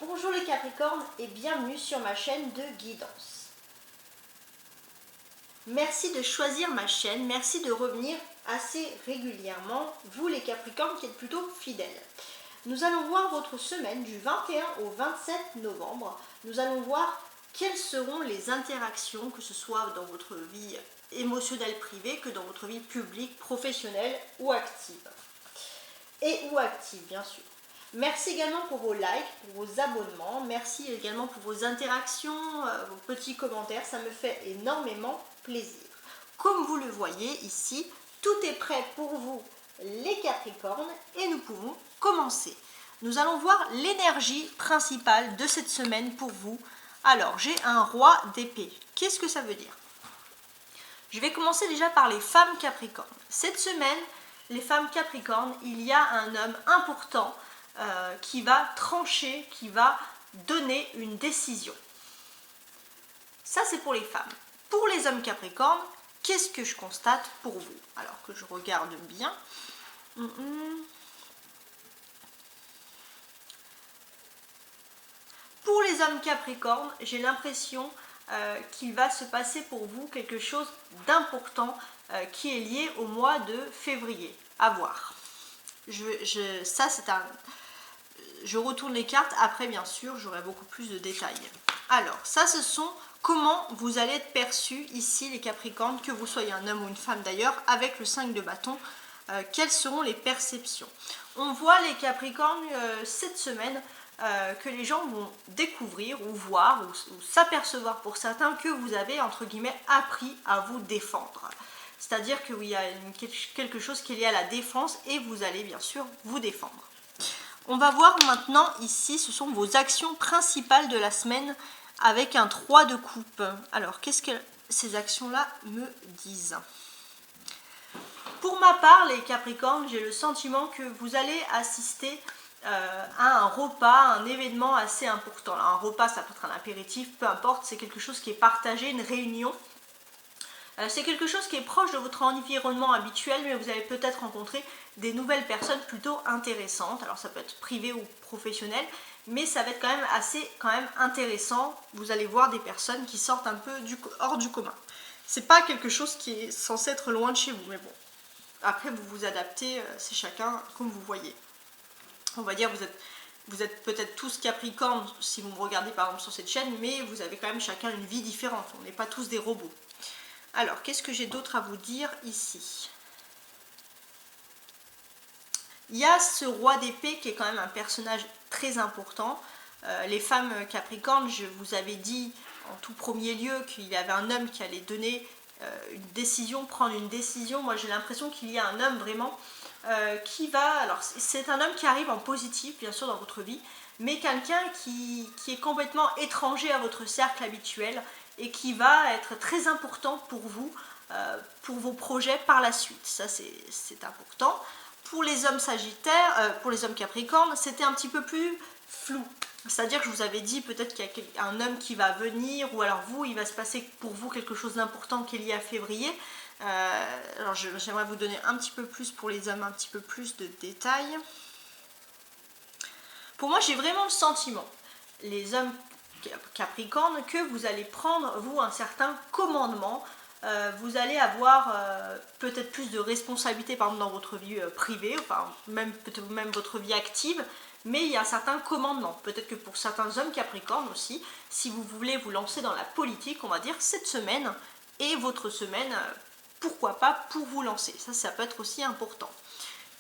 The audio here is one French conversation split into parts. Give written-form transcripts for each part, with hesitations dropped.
Bonjour les Capricornes et bienvenue sur ma chaîne de guidance. Merci de choisir ma chaîne, merci de revenir assez régulièrement, vous les Capricornes qui êtes plutôt fidèles. Nous allons voir votre semaine du 21 au 27 novembre. Nous allons voir quelles seront les interactions, que ce soit dans votre vie émotionnelle privée, que dans votre vie publique, professionnelle ou active. Et ou active bien sûr. Merci également pour vos likes, pour vos abonnements, merci également pour vos interactions, vos petits commentaires, ça me fait énormément plaisir. Comme vous le voyez ici, tout est prêt pour vous les Capricornes et nous pouvons commencer. Nous allons voir l'énergie principale de cette semaine pour vous. Alors, j'ai un roi d'épée. Qu'est-ce que ça veut dire? Je vais commencer déjà par les femmes Capricornes. Cette semaine, les femmes Capricornes, il y a un homme important qui va trancher, qui va donner une décision. Ça, c'est pour les femmes. Pour les hommes Capricornes, qu'est-ce que je constate pour vous? Alors que je regarde bien. Pour les hommes Capricornes, j'ai l'impression qu'il va se passer pour vous quelque chose d'important qui est lié au mois de février. À voir. Je retourne les cartes, après bien sûr j'aurai beaucoup plus de détails. Alors ça, ce sont comment vous allez être perçus ici les Capricornes, que vous soyez un homme ou une femme d'ailleurs, avec le 5 de bâton. Quelles seront les perceptions? On voit les Capricornes cette semaine que les gens vont découvrir ou voir ou s'apercevoir pour certains que vous avez entre guillemets appris à vous défendre. C'est-à-dire qu'il y a quelque chose qui est lié à la défense et vous allez bien sûr vous défendre. On va voir maintenant ici, ce sont vos actions principales de la semaine avec un 3 de coupe. Alors, qu'est-ce que ces actions-là me disent? Pour ma part, les Capricornes, j'ai le sentiment que vous allez assister à un repas, un événement assez important. Alors, un repas, ça peut être un apéritif, peu importe, c'est quelque chose qui est partagé, une réunion. C'est quelque chose qui est proche de votre environnement habituel, mais vous allez peut-être rencontrer des nouvelles personnes plutôt intéressantes. Alors ça peut être privé ou professionnel, mais ça va être quand même intéressant. Vous allez voir des personnes qui sortent un peu hors du commun. C'est pas quelque chose qui est censé être loin de chez vous, mais bon. Après vous vous adaptez, c'est chacun comme vous voyez. On va dire vous êtes peut-être tous Capricornes si vous me regardez par exemple sur cette chaîne, mais vous avez quand même chacun une vie différente. On n'est pas tous des robots. Alors, qu'est-ce que j'ai d'autre à vous dire ici? Il y a ce roi d'épée qui est quand même un personnage très important. Les femmes Capricornes, je vous avais dit en tout premier lieu qu'il y avait un homme qui allait donner une décision, prendre une décision. Moi, j'ai l'impression qu'il y a un homme vraiment qui va... Alors, c'est un homme qui arrive en positif, bien sûr, dans votre vie, mais quelqu'un qui est complètement étranger à votre cercle habituel et qui va être très important pour vous, pour vos projets par la suite. Ça, c'est important. Pour les hommes Sagittaires, pour les hommes Capricornes, c'était un petit peu plus flou. C'est-à-dire que je vous avais dit peut-être qu'il y a un homme qui va venir, ou alors vous, il va se passer pour vous quelque chose d'important qui est lié à février. Alors j'aimerais vous donner un petit peu plus pour les hommes, un petit peu plus de détails. Pour moi, j'ai vraiment le sentiment, les hommes Capricorne, que vous allez prendre, vous, un certain commandement. Vous allez avoir peut-être plus de responsabilités, par exemple, dans votre vie privée, enfin, peut-être même votre vie active, mais il y a un certain commandement. Peut-être que pour certains hommes Capricorne aussi, si vous voulez vous lancer dans la politique, on va dire, cette semaine et votre semaine, pourquoi pas, pour vous lancer. Ça peut être aussi important.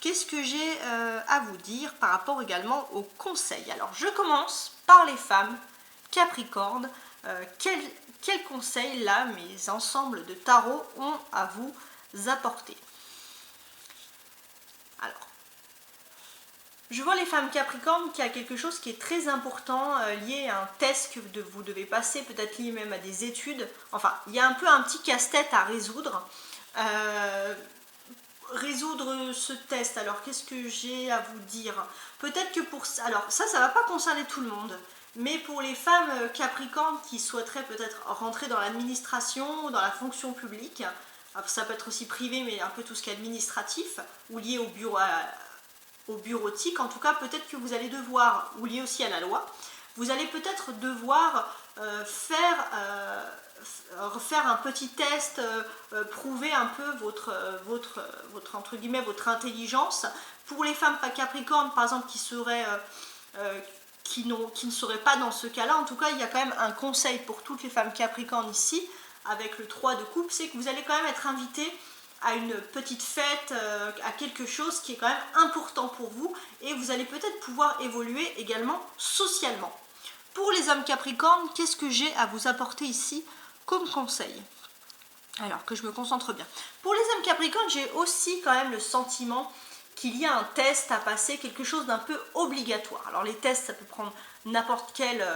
Qu'est-ce que j'ai à vous dire par rapport également aux conseils? Alors, je commence par les femmes Capricorne, quels conseils là mes ensembles de tarot ont à vous apporter? Alors, je vois les femmes Capricorne qu'il y a quelque chose qui est très important lié à un test que vous devez passer, peut-être lié même à des études. Enfin, il y a un peu un petit casse-tête à résoudre. Résoudre ce test, alors qu'est-ce que j'ai à vous dire? Peut-être que pour... Alors ça va pas concerner tout le monde. Mais pour les femmes Capricornes qui souhaiteraient peut-être rentrer dans l'administration, dans la fonction publique, ça peut être aussi privé, mais un peu tout ce qui est administratif, ou lié au bureautique, en tout cas peut-être que vous allez devoir, ou lié aussi à la loi, Vous allez peut-être devoir faire un petit test, prouver un peu entre guillemets, votre intelligence. Pour les femmes Capricorne, par exemple, qui ne seraient pas dans ce cas-là, en tout cas, il y a quand même un conseil pour toutes les femmes Capricorne ici, avec le 3 de coupe, c'est que vous allez quand même être invité à une petite fête, à quelque chose qui est quand même important pour vous, et vous allez peut-être pouvoir évoluer également socialement. Pour les hommes Capricorne, qu'est-ce que j'ai à vous apporter ici comme conseil? Alors que je me concentre bien. Pour les hommes Capricorne, j'ai aussi quand même le sentiment qu'il y a un test à passer, quelque chose d'un peu obligatoire. Alors les tests, ça peut prendre n'importe quelle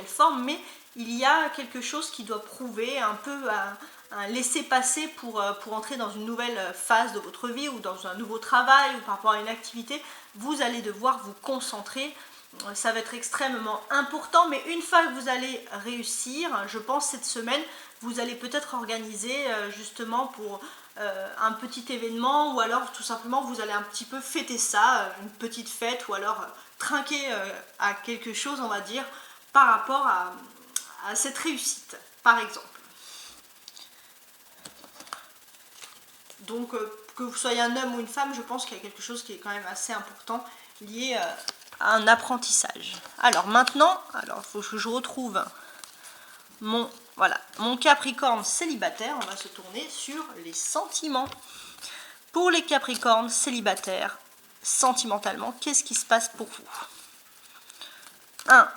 forme, mais il y a quelque chose qui doit prouver un peu un laisser-passer pour entrer dans une nouvelle phase de votre vie ou dans un nouveau travail ou par rapport à une activité. Vous allez devoir vous concentrer. Ça va être extrêmement important, mais une fois que vous allez réussir, je pense cette semaine, vous allez peut-être organiser justement pour un petit événement, ou alors tout simplement vous allez un petit peu fêter ça, une petite fête, ou alors trinquer à quelque chose, on va dire, par rapport à cette réussite, par exemple. Donc que vous soyez un homme ou une femme, je pense qu'il y a quelque chose qui est quand même assez important lié à un apprentissage. Alors maintenant, il faut que je retrouve mon Capricorne célibataire. On va se tourner sur les sentiments. Pour les Capricornes célibataires, sentimentalement, qu'est-ce qui se passe pour vous? 1,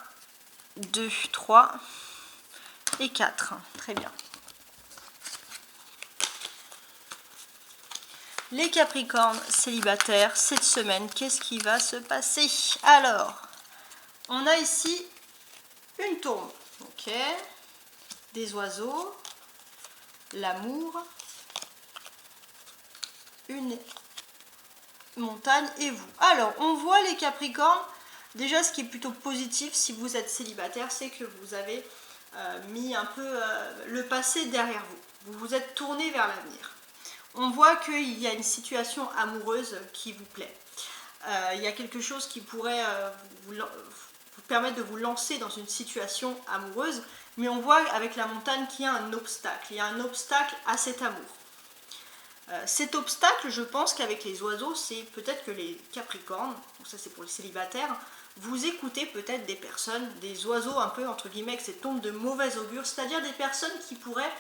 2, 3 et 4. Très bien. Les Capricornes célibataires, cette semaine, qu'est-ce qui va se passer? Alors, on a ici une tourbe, ok, des oiseaux, l'amour, une montagne et vous. Alors, on voit les Capricornes, déjà ce qui est plutôt positif si vous êtes célibataire, c'est que vous avez mis un peu le passé derrière vous. Vous vous êtes tourné vers l'avenir. On voit qu'il y a une situation amoureuse qui vous plaît. Il y a quelque chose qui pourrait vous permettre de vous lancer dans une situation amoureuse, mais on voit avec la montagne qu'il y a un obstacle. Il y a un obstacle à cet amour. Cet obstacle, je pense qu'avec les oiseaux, c'est peut-être que les Capricornes, donc ça c'est pour les célibataires, vous écoutez peut-être des personnes, des oiseaux un peu entre guillemets, avec cette tombe de mauvais augure, c'est-à-dire des personnes qui pourraient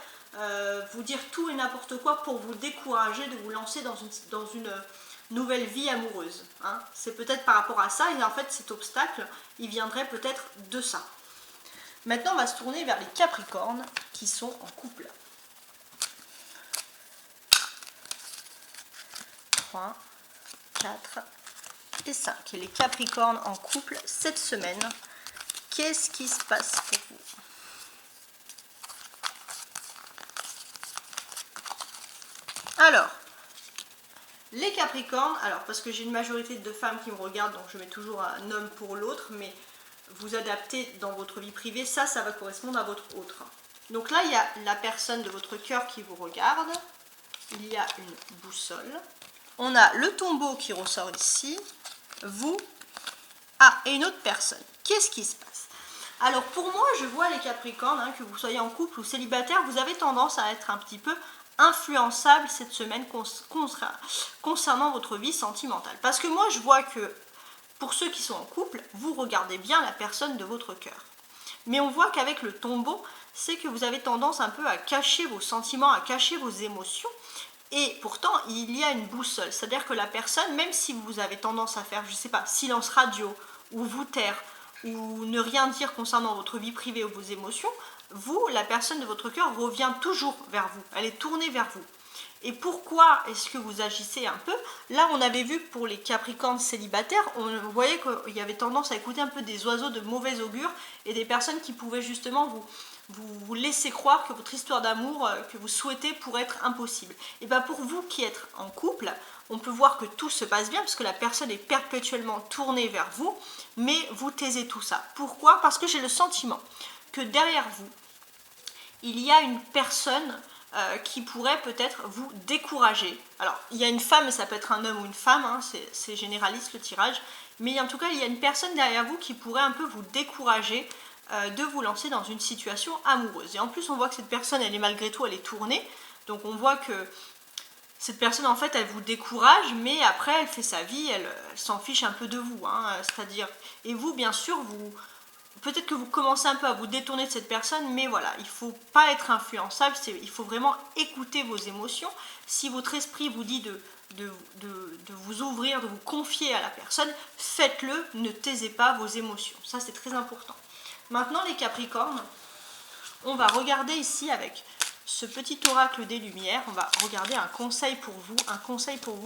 vous dire tout et n'importe quoi pour vous décourager de vous lancer dans une nouvelle vie amoureuse. Hein. C'est peut-être par rapport à ça, et en fait cet obstacle, il viendrait peut-être de ça. Maintenant, on va se tourner vers les Capricornes qui sont en couple. 3, 4 et 5. Et les Capricornes en couple cette semaine, qu'est-ce qui se passe pour vous? Alors, les Capricornes, parce que j'ai une majorité de femmes qui me regardent, donc je mets toujours un homme pour l'autre, mais vous adaptez dans votre vie privée, ça va correspondre à votre autre. Donc là, il y a la personne de votre cœur qui vous regarde, il y a une boussole, on a le tombeau qui ressort ici, vous, et une autre personne. Qu'est-ce qui se passe? Alors pour moi, je vois les Capricornes, hein, que vous soyez en couple ou célibataire, vous avez tendance à être un petit peu influençable cette semaine concernant votre vie sentimentale. Parce que moi, je vois que pour ceux qui sont en couple, vous regardez bien la personne de votre cœur. Mais on voit qu'avec le tombeau, c'est que vous avez tendance un peu à cacher vos sentiments, à cacher vos émotions. Et pourtant, il y a une boussole. C'est-à-dire que la personne, même si vous avez tendance à faire, je ne sais pas, silence radio, ou vous taire, ou ne rien dire concernant votre vie privée ou vos émotions, vous, la personne de votre cœur, revient toujours vers vous. Elle est tournée vers vous. Et pourquoi est-ce que vous agissez un peu? Là, on avait vu pour les Capricornes célibataires, on voyait qu'il y avait tendance à écouter un peu des oiseaux de mauvais augure et des personnes qui pouvaient justement vous laisser croire que votre histoire d'amour que vous souhaitez pourrait être impossible. Et bien pour vous qui êtes en couple, on peut voir que tout se passe bien parce que la personne est perpétuellement tournée vers vous, mais vous taisez tout ça. Pourquoi? Parce que j'ai le sentiment que derrière vous, il y a une personne qui pourrait peut-être vous décourager. Alors, il y a une femme, et ça peut être un homme ou une femme, hein, c'est généraliste le tirage, mais en tout cas, il y a une personne derrière vous qui pourrait un peu vous décourager de vous lancer dans une situation amoureuse. Et en plus, on voit que cette personne, elle est malgré tout, elle est tournée, donc on voit que cette personne, en fait, elle vous décourage, mais après, elle fait sa vie, elle s'en fiche un peu de vous, hein, c'est-à-dire, et vous, bien sûr, peut-être que vous commencez un peu à vous détourner de cette personne, mais voilà, il ne faut pas être influençable, il faut vraiment écouter vos émotions. Si votre esprit vous dit de vous ouvrir, de vous confier à la personne, faites-le, ne taisez pas vos émotions. Ça, c'est très important. Maintenant, les Capricornes, on va regarder ici avec ce petit oracle des Lumières, on va regarder un conseil pour vous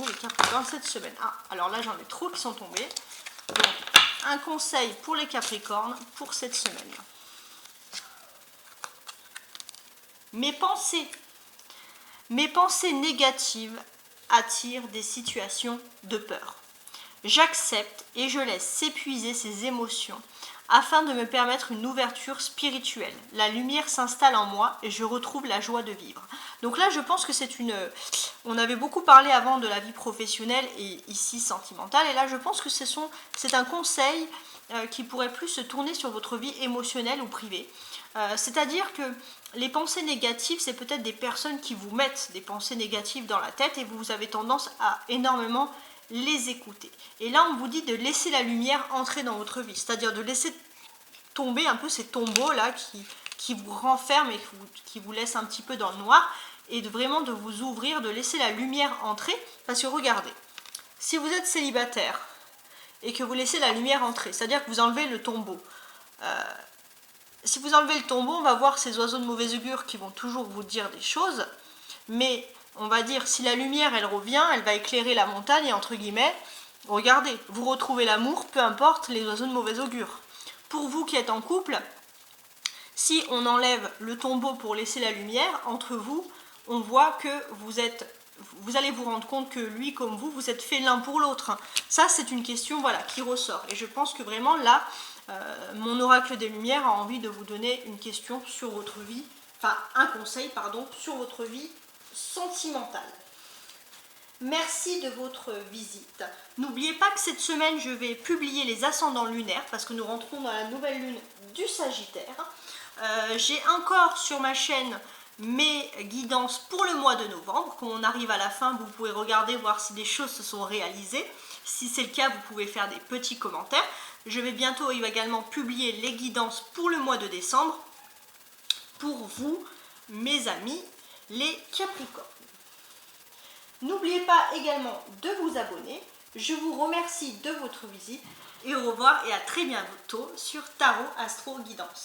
les Capricornes cette semaine. Ah, alors là, j'en ai trop qui sont tombés. Donc, un conseil pour les Capricornes pour cette semaine. Mes pensées négatives attirent des situations de peur. J'accepte et je laisse s'épuiser ces émotions afin de me permettre une ouverture spirituelle. La lumière s'installe en moi et je retrouve la joie de vivre. Donc là, je pense que c'est une... On avait beaucoup parlé avant de la vie professionnelle et ici sentimentale. Et là, je pense que c'est un conseil qui pourrait plus se tourner sur votre vie émotionnelle ou privée. C'est-à-dire que les pensées négatives, c'est peut-être des personnes qui vous mettent des pensées négatives dans la tête et vous avez tendance à énormément les écouter. Et là, on vous dit de laisser la lumière entrer dans votre vie, c'est-à-dire de laisser tomber un peu ces tombeaux là qui vous renferment et qui vous laissent un petit peu dans le noir, et vraiment de vous ouvrir, de laisser la lumière entrer. Parce que regardez, si vous êtes célibataire et que vous laissez la lumière entrer, c'est-à-dire que vous enlevez le tombeau, si vous enlevez le tombeau, on va voir ces oiseaux de mauvais augure qui vont toujours vous dire des choses, mais on va dire, si la lumière, elle revient, elle va éclairer la montagne, et entre guillemets, regardez, vous retrouvez l'amour, peu importe les oiseaux de mauvais augure. Pour vous qui êtes en couple, si on enlève le tombeau pour laisser la lumière, entre vous, on voit que vous allez vous rendre compte que lui comme vous, vous êtes fait l'un pour l'autre. Ça, c'est une question voilà, qui ressort. Et je pense que vraiment là, mon oracle des Lumières a envie de vous donner une question sur votre vie, enfin un conseil, pardon, sur votre vie sentimentale. Merci de votre visite. N'oubliez pas que cette semaine, je vais publier les ascendants lunaires parce que nous rentrons dans la nouvelle lune du Sagittaire. J'ai encore sur ma chaîne mes guidances pour le mois de novembre. Quand on arrive à la fin, vous pouvez regarder, voir si des choses se sont réalisées. Si c'est le cas, vous pouvez faire des petits commentaires. Je vais bientôt également publier les guidances pour le mois de décembre pour vous, mes amis, les Capricornes. N'oubliez pas également de vous abonner. Je vous remercie de votre visite et au revoir et à très bientôt sur Tarot Astro Guidance.